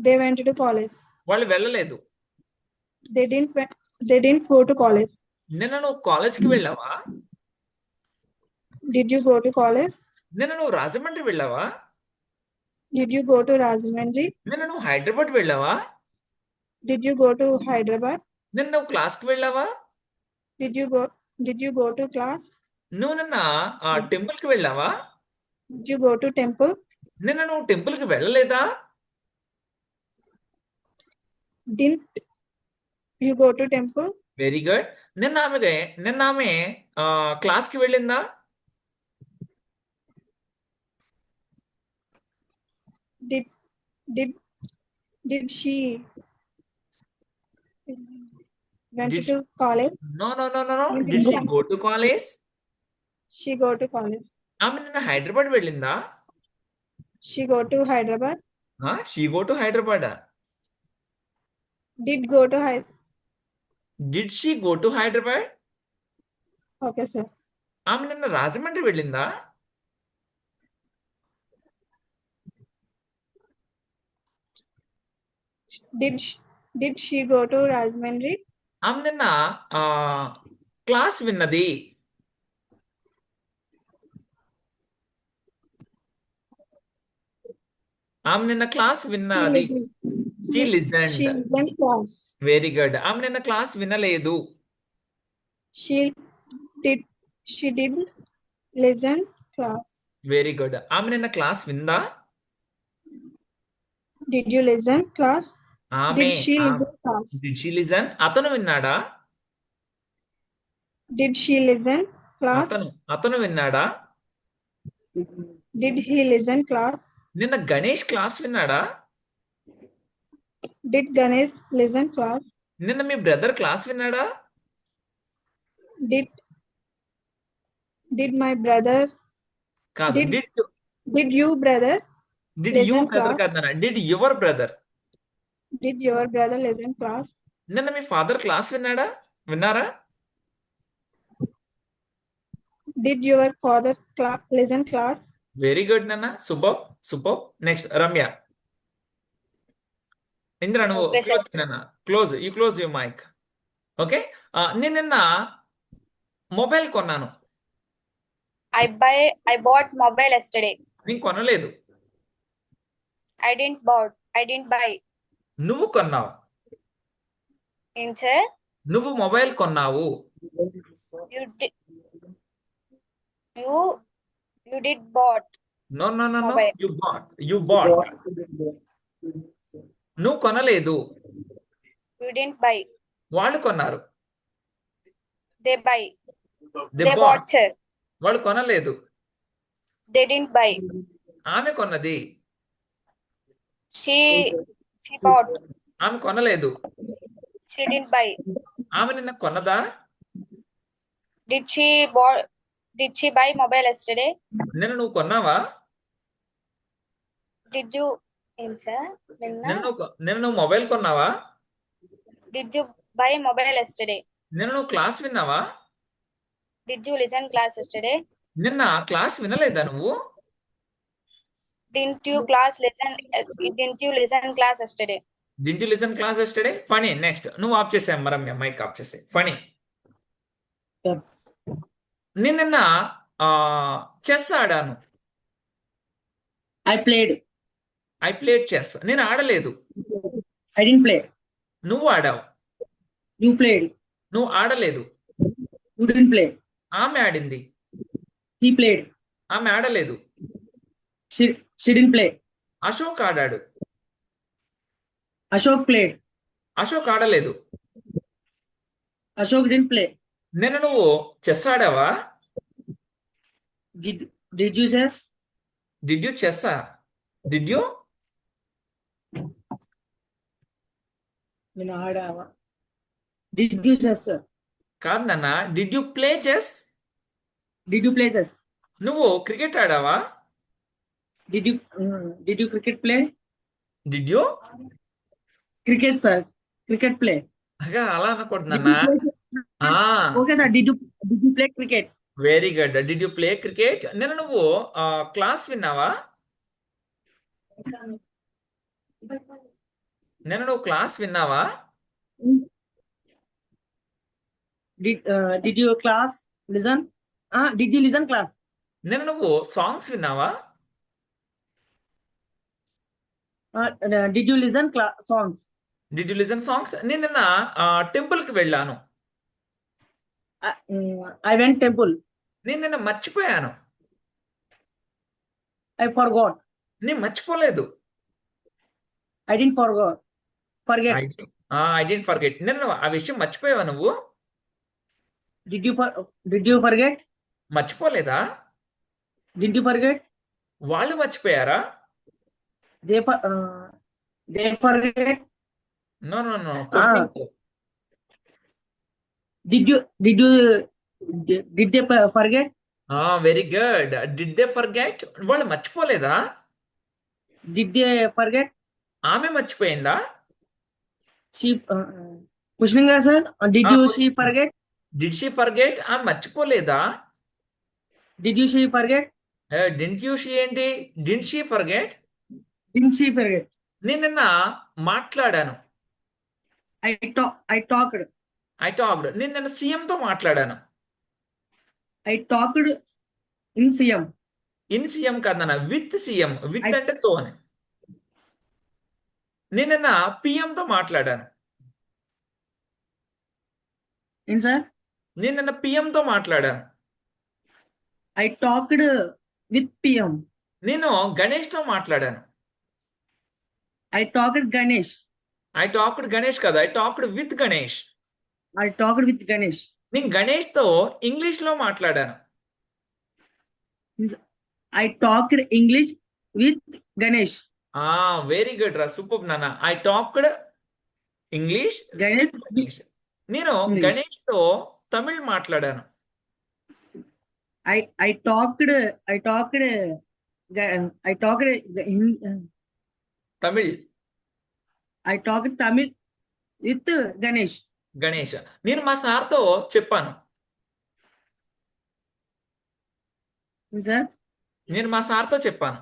They went to college. వాళ్ళు వెళ్ళలేదు. They didn't go to college. నిన్న నువ్వు కాలేజ్కి వెళ్ళావా? Did you go to college? నిన్న నువ్వు రాజమండ్రి వెళ్ళావా? Did you go to Rajahmundry? నిన్న నువ్వు హైదరాబాద్ వెళ్ళావా? Did you go to Hyderabad? నిన్న నువ్వు క్లాస్కి వెళ్ళావా? Did you go to class? నువ్వు నిన్న టెంపుల్కి వెళ్ళావా? Did you go to temple? నిన్న నువ్వు టెంపుల్కి వెళ్ళలేదా? Didn't you go to temple? Very good. నిన్న ఆమె క్లాస్కి వెళ్ళిందా? Did she went Did to college? No. Did she go to college? She go to college. ఆమె నిన్న హైదరాబాద్ వెళ్ళిందా? She go to Hyderabad. She go to Hyderabad. Did go to did she go to Hyderabad? Okay, sir. ఆమె నిన్న రాజమండ్రి వెళ్ళిందా? Did she go to Rajahmundry? ఆమె నిన్న class విన్నది. ఆమె నిన్న క్లాస్ విన్నది. She She listened. went class. Very good. ఆమె నిన్న క్లాస్ వినలేదు. She didn't listen class. Very good. ఆమె నిన్న క్లాస్ విందా? Did you listen class? ఆమె Did she listen class? Did she listen. అతను విన్నాడా? Did she listen class? అతను విన్నాడా? Did he listen class? నిన్న గణేష్ క్లాస్ విన్నాడా? Did Ganesh listen class? నిన్న మీ బ్రదర్ క్లాస్ విన్నాడా? Did my brother? కాదు. Did- did Did you brother? Did you listen brother class? కాదు నాన్న. Did your brother. Did your brother listen class? నిన్న మీ ఫాదర్ క్లాస్ విన్నారా? Did your father listen class? Very good నాన్న. Super. Next Ramya. Indra నువ్వు Okay, sir. Close నాన్న. Close you mic. Okay. నేను నిన్న మొబైల్ కొన్నాను. I bought mobile yesterday. నేను కొనలేదు. I didn't buy. నువ్వు కొన్నావు. In sir, నువ్వు మొబైల్ కొన్నావు. you did bought. No. Mobile. You bought. నువ్వు కొనలేదు. You didn't buy. వాళ్ళు కొన్నారు. They buy. They They bought. bought, sir. వాళ్ళు కొనలేదు. They didn't buy. ఆమె కొన్నది. She bought. ఆమె కొనలేదు. She didn't buy. ఆమె నిన్న కొన్నదా? Did she buy mobile yesterday? నిన్న నువ్వు కొన్నావా? Did you sir? నిన్న నువ్వు mobile కొన్నావా? Did you buy mobile yesterday? నిన్న నువ్వు క్లాస్ విన్నావా? Did you listen class yesterday? నిన్న క్లాస్ వినలేదా నువ్వు? Didn't you listen class yesterday? Didn't you listen class yesterday? Phani. Next నువ్వు ఆఫ్ చేసే మరమ్య మైక్ ఆఫ్ చేసే. ఫనీ. నేను నిన్న చెస్ ఆడాను. I played. I played chess. నేను ఆడలేదు. I didn't play. నువ్వు ఆడావు. You played. నువ్వు ఆడలేదు. You didn't play. ఆమె ఆడింది. He played. ఆమె ఆడలేదు. She didn't play. అశోక్ ఆడాడు. Ashok played. అశోక్ ఆడలేదు. Ashok didn't play. నిన్న నువ్వు చెస్ ఆడావా? Did you chess? Did you చెస్సా? Did you? నేను ఆడావా? Did you chess, sir? కాదు నాన్న, did you play chess? Did you play chess? నువ్వు క్రికెట్ ఆడావా? Did you cricket play? Did you? Cricket, sir. Cricket play. అలా అనకూడదు Did నాన్న. you play? Okay, sir. Did you play cricket? Very good. Did you play cricket? నిన్న నువ్వు class విన్నావా? నిన్న నువ్వు క్లాస్ విన్నావా? Did you class listen? Did you listen class? నిన్న నువ్వు సాంగ్స్ విన్నావా? Did you listen songs? Did you listen songs? నేను నిన్న టెంపుల్కి వెళ్ళాను. I went temple. నేను నిన్న మర్చిపోయాను. I forgot. నేను మర్చిపోలేదు. I didn't forget. I didn't forget. నిన్న ఆ విషయం మర్చిపోయావా నువ్వు? Did you forget? మర్చిపోలేదా? Did you forget? వాళ్ళు మర్చిపోయారా? They forget. No no no. Did they forget? Very good. Did they forget? వాళ్ళు మర్చిపోలేదా? Did they forget? ఆమె మర్చిపోయిందా? She questioning us, sir. Did you she forget? Did she forget? ఆమె మర్చిపోలేదా? Did you she forget? Didn't you she ఏంటి? Didn't she forget? Didn't she forget? నేను నిన్న మాట్లాడాను. I talked. I talked. నేను నిన్న సీఎంతో మాట్లాడాను. I talked in CM. In CM కాదన్న, విత్ సీఎం. విత్ అంటే తో అని. నేను నిన్న పిఎంతో మాట్లాడాను. In sir? నేను నిన్న పిఎంతో మాట్లాడాను. I talked with PM. నేను గణేష్తో మాట్లాడాను. I talked Ganesh. I talked Ganesh కదా, I talked with Ganesh. I talked with Ganesh. నేను గణేష్తో ఇంగ్లీష్లో మాట్లాడాను. I talked English with Ganesh. Very good రా, సూపర్ నాన్న. I talked English Ganesh. With Ganesh. నేను English. గణేష్తో తమిళ్ మాట్లాడాను. I talked Tamil. I talked Tamil with Ganesh. Ganesh. నేను మా సార్తో చెప్పాను. Sir? నేను మా సార్తో చెప్పాను.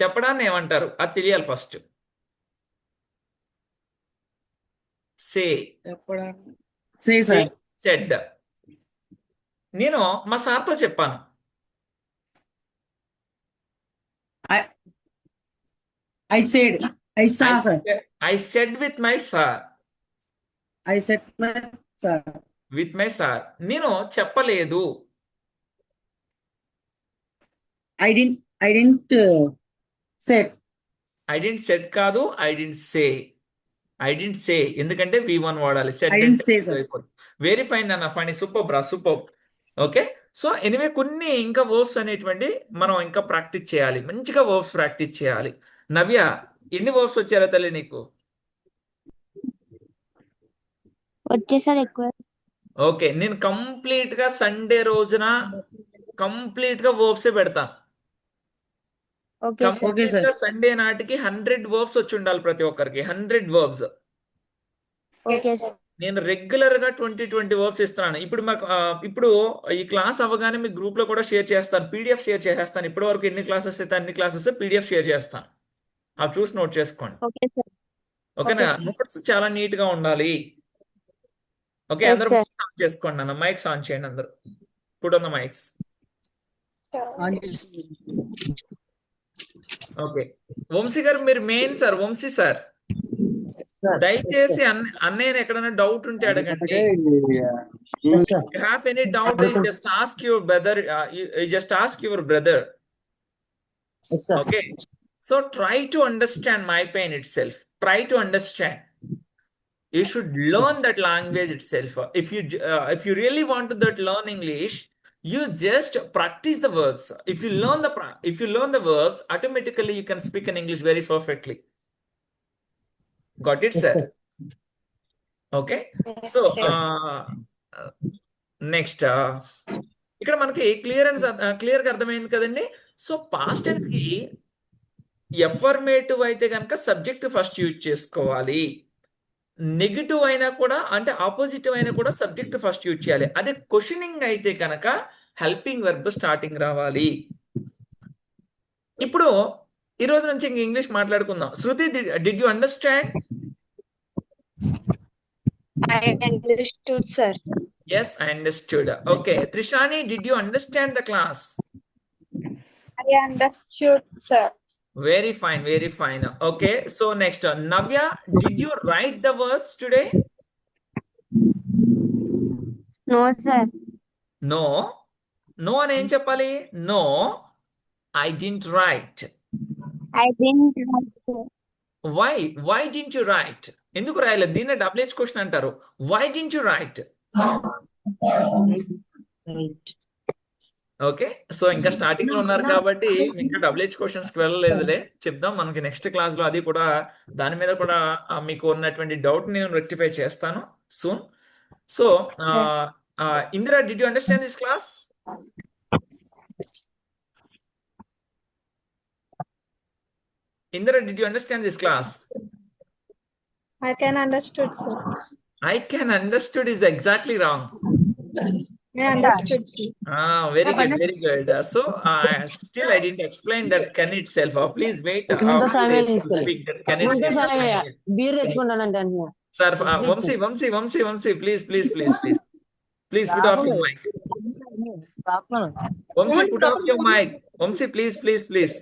చెప్పడాన్ని ఏమంటారు అది తెలియాలి first. Say. Say, sir. Said. నేను మా సార్తో చెప్పాను. I said. I saw, sir. I said with my sir. I said, sir. With my sir. నేను చెప్పలేదు. I didn't said. I didn't said కాదు, I didn't say. I didn't say ఎందుకంటే V1 వాడాలి. Said I didn't say, sir. Very fine అన్న. Fine, super bro, super. Okay. So anyway కొన్ని ఇంకా verbs అనేటువంటి మనం ఇంకా ప్రాక్టీస్ చేయాలి. మంచిగా వర్బ్స్ ప్రాక్టీస్ చేయాలి. నవ్య, ఎన్ని వర్బ్స్ వచ్చారో తల్లి నీకు? వచ్చేసారి ఎక్కువ. ఓకే, నేను కంప్లీట్ గా సండే రోజున కంప్లీట్ గా వర్బ్సే పెడతాను. Okay sir. కంప్లీట్ గా సండే నాటికి 100 వర్బ్స్ వచ్చి ఉండాలి ప్రతి ఒక్కరికి. 100 వర్బ్స్. Okay sir. నేను రెగ్యులర్ గా 20 వర్బ్స్ ఇస్తున్నాను. ఇప్పుడు ఈ క్లాస్ అవ్వగానే మీ గ్రూప్ లో కూడా షేర్ చేస్తాను. PDF షేర్ చేసేస్తాను. ఇప్పటి వరకు ఎన్ని క్లాసెస్ అయితే అన్ని క్లాసెస్ PDF షేర్ చేస్తాను. అవి చూసి నోట్ చేసుకోండి. Okay sir. ఓకేనా? ఓకే. నోట్స్ చాలా నీట్ గా ఉండాలి. ఓకే, Yes, అందరూ sir. mics ఆన్ చేసుకోండి అన్న. మైక్స్ ఆన్ చేయండి అందరూ. Put on the mics. Okay, Vamshi గారు మీరు మెయిన్ సార్, వంశీ సార్ దయచేసి అన్నయ్యని ఎక్కడైనా డౌట్ ఉంటే అడగండి. You have any doubt, you just ask your brother. You just ask your brother. Okay. So try to understand my pain itself. Try to understand. You should learn that language itself. If you really want to learn English, you just practice the verbs. If you learn the verbs, automatically you can speak in English very perfectly. Got it, sir? Okay. So next ఇక్కడ మనకి clear గా అర్థమైంది కదండి. So past tense కి affirmative అయితే కనుక subject first use చేసుకోవాలి. Negative అయినా కూడా, అంటే ఆపోజిటివ్ అయినా కూడా సబ్జెక్ట్ ఫస్ట్ యూజ్ చేయాలి. అదే క్వశ్చనింగ్ అయితే కనుక హెల్పింగ్ వెర్బ్ స్టార్టింగ్ రావాలి. ఇప్పుడు ఈ రోజు నుంచి ఇంక ఇంగ్లీష్ మాట్లాడుకుందాం. Shruti, did you understand? I understood, sir. Yes, I understood. Okay. Trishani, did you understand the class? I understood, sir. Very fine, very fine. Okay. So next, Navya, did you write the words today? No, sir. No. No అని ఏం చెప్పాలి? No, I didn't write. I didn't write, sir. Why didn't you write? ఎందుకు రాయలేదు? దీన్నే WH question అంటారు. Why didn't you write? Okay. So ఇంకా starting లో ఉన్నారు కాబట్టి ఇంకా WH క్వశ్చన్స్ కి వెళ్ళలేదులే, చెప్దాం మనకి నెక్స్ట్ క్లాస్ లో. అది కూడా దాని మీద కూడా మీకు ఉన్నటువంటి డౌట్ నేను రెక్టిఫై చేస్తాను soon. So Indira, did you understand this class? Indra, did you understand this class? I can understood, sir. I can understood is exactly wrong. I understood, sir. Very good, very good. So still I didn't explain that can itself. Please wait. Speak that can itself. Beer తెచ్చుకుంటానంటే అంటున్నా. Sir, Vamsi, please put off your mic. Vamsi, put off your mic. Vamsi, please.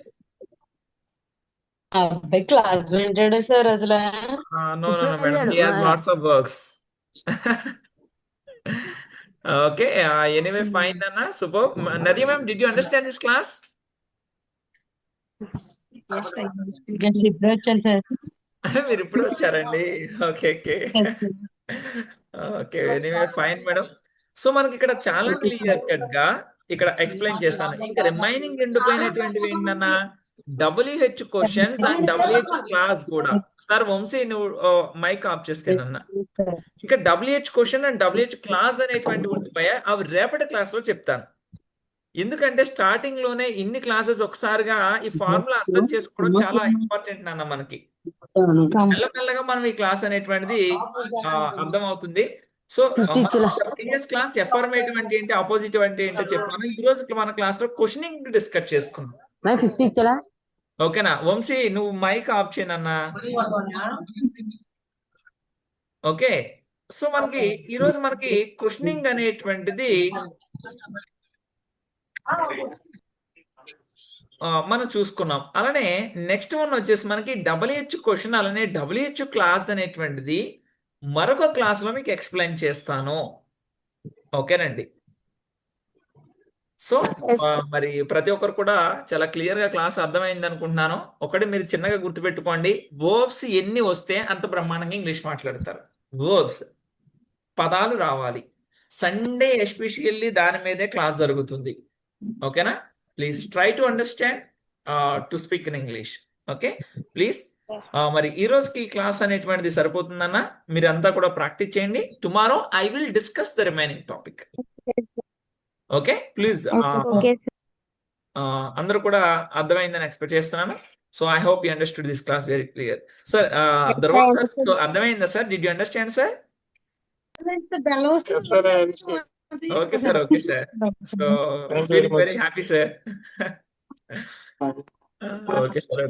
అబ్బాయి class వింటాడు sir అసలు. No, madam. He has lots of works. Okay. Anyway, fine, Nana. Super. Nadia, ma'am, did you understand this class? ఇప్పుడు వచ్చాను sir. మీరు ఇప్పుడు వచ్చారండి. Okay. Anyway fine madam. So మనకి ఇక్కడ చాలా క్లియర్ కట్ గా ఇక్కడ ఎక్స్ప్లెయిన్ చేస్తాను. ఇంకా రిమైనింగ్ ఎండిపోయినటువంటివి ఏంటన్నా, WH questions and WH class కూడా. సార్ వంశీ, నువ్వు మైక్ ఆఫ్ చేసుకున్నా. ఇంకా WH question and WH class అనేటువంటి ఉండిపోయా, అవి రేపటి క్లాస్ లో చెప్తాను. ఎందుకంటే స్టార్టింగ్ లోనే ఇన్ని క్లాసెస్ ఒకసారిగా ఈ ఫార్ములా అర్థం చేసుకోవడం చాలా ఇంపార్టెంట్ నాన్న మనకి. మెల్లమెల్లగా మనం ఈ క్లాస్ అనేటువంటిది అర్థం అవుతుంది. సో ప్రీవియస్ క్లాస్ ఎఫర్మేటివ్ అంటే ఏంటి, ఆపోజిటివ్ అంటే ఏంటో చెప్పాను. ఈ రోజు మన క్లాస్ లో క్వశ్చనింగ్ డిస్కస్ చేసుకున్నాం. ఓకేనా? వంశీ, నువ్వు మైక్ ఆఫ్ చేయనన్నా. ఓకే. సో మనకి ఈ రోజు మనకి క్వశ్చనింగ్ అనేటువంటిది మనం చూసుకున్నాం. అలానే నెక్స్ట్ వన్ వచ్చేసి మనకి WH క్వశ్చన్, అలానే WH క్లాస్ అనేటువంటిది మరొక క్లాస్ లో మీకు ఎక్స్ప్లెయిన్ చేస్తాను. ఓకేనండి? సో మరి ప్రతి ఒక్కరు కూడా చాలా క్లియర్ గా క్లాస్ అర్థమైంది అనుకుంటున్నాను. ఒకటి మీరు చిన్నగా గుర్తుపెట్టుకోండి, వర్బ్స్ ఎన్ని వస్తే అంత బ్రహ్మాండంగా ఇంగ్లీష్ మాట్లాడతారు. వర్బ్స్, పదాలు రావాలి. సండే ఎస్పెషల్లీ దాని మీదే క్లాస్ జరుగుతుంది. ఓకేనా? Please try to understand to speak in English. Okay please. మరి ఈ రోజుకి క్లాస్ అనేటువంటిది సరిపోతుందన్న, మీరంతా కూడా ప్రాక్టీస్ చేయండి. Tomorrow I will discuss the remaining topic. Okay please. అందరూ కూడా అర్థమైందని ఎక్స్పెక్ట్ చేస్తున్నాను. So I hope you understood this class very clear. Sir అర్థమైందా sir? Did you understand sir? Okay sir. So feeling very happy sir. Okay sir.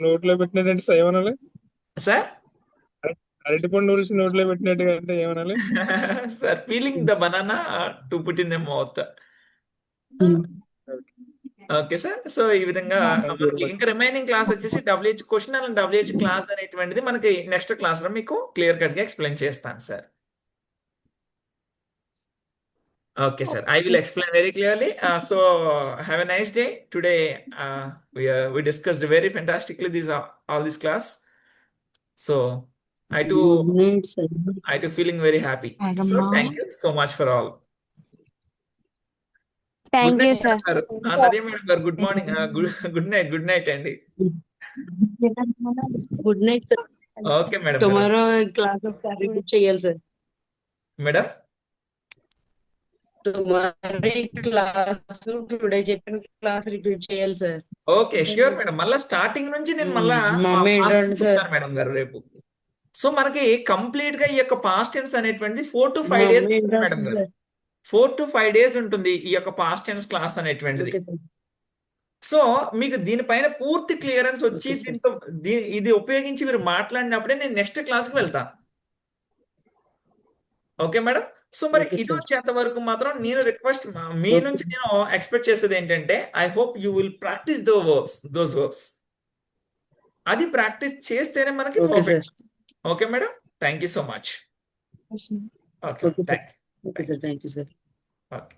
నోట్లో పెట్టినట్టు ఏమనాలి sir? అరటిపండు ఉడిసి నోట్లో పెట్టినట్టుగా అంటే ఏమనాలి? Sir peeling the banana to put in the mouth. Okay sir. So ఈ విధంగా థ్యాంక్ యూ వెరీ మనకి మచ్. ఇంకా రిమైనింగ్ క్లాస్ వచ్చేసి WH question and WH class అనేటువంటిది మనకి నెక్స్ట్ క్లాస్ లో మీకు క్లియర్ కట్ గా ఎక్స్ప్లెయిన్ చేస్తాను sir. Okay, sir. I will explain very clearly. So have a nice day. Today we discussed very fantastically all this class. So I too feeling very happy. So thank you so much for all. Good Thank you, night, sir. madam garu. Nadia madam garu. Good morning. Good night, Andy. Good night sir. Okay, madam garu. Tomorrow class repeat చేయాలి sir. Madam. Tomorrow class today చెప్పిన class repeat చేయాలి sir. Okay sure madam. మళ్ళీ starting నుంచి నేను మళ్ళా mummy past ఏంటంటే tense sir చెప్తాను madam గారు రేపు. సో మనకి కంప్లీట్ గా ఈ యొక్క పాస్ట్ టెన్స్ అనేటువంటిది 4 to 5 days మమ్మీ ఉంటుంది మేడం ఏంటంటే గారు. సార్ 4 to 5 days ఉంటుంది ఈ యొక్క పాస్ట్ టెన్స్ క్లాస్ అనేటువంటిది. Okay sir. సో మీకు దీనిపైన పూర్తి క్లియరెన్స్ వచ్చి ఓకే సార్. దీంతో ఇది ఉపయోగించి మీరు మాట్లాడినప్పుడే నేను నెక్స్ట్ క్లాస్కి వెళ్తాను. Okay madam. సో మరి ఓకే ఇది సార్. వచ్చేంత వరకు మాత్రం నేను రిక్వెస్ట్ మీ ఓకే నుంచి నేను ఎక్స్పెక్ట్ చేసేది ఏంటంటే I hope you will practice those verbs. అది ప్రాక్టీస్ చేస్తేనే మనకి okay perfect. Sir. Okay madam. Thank you so much. Okay okay sir. Thank you. Okay sir. Thank you sir. Okay.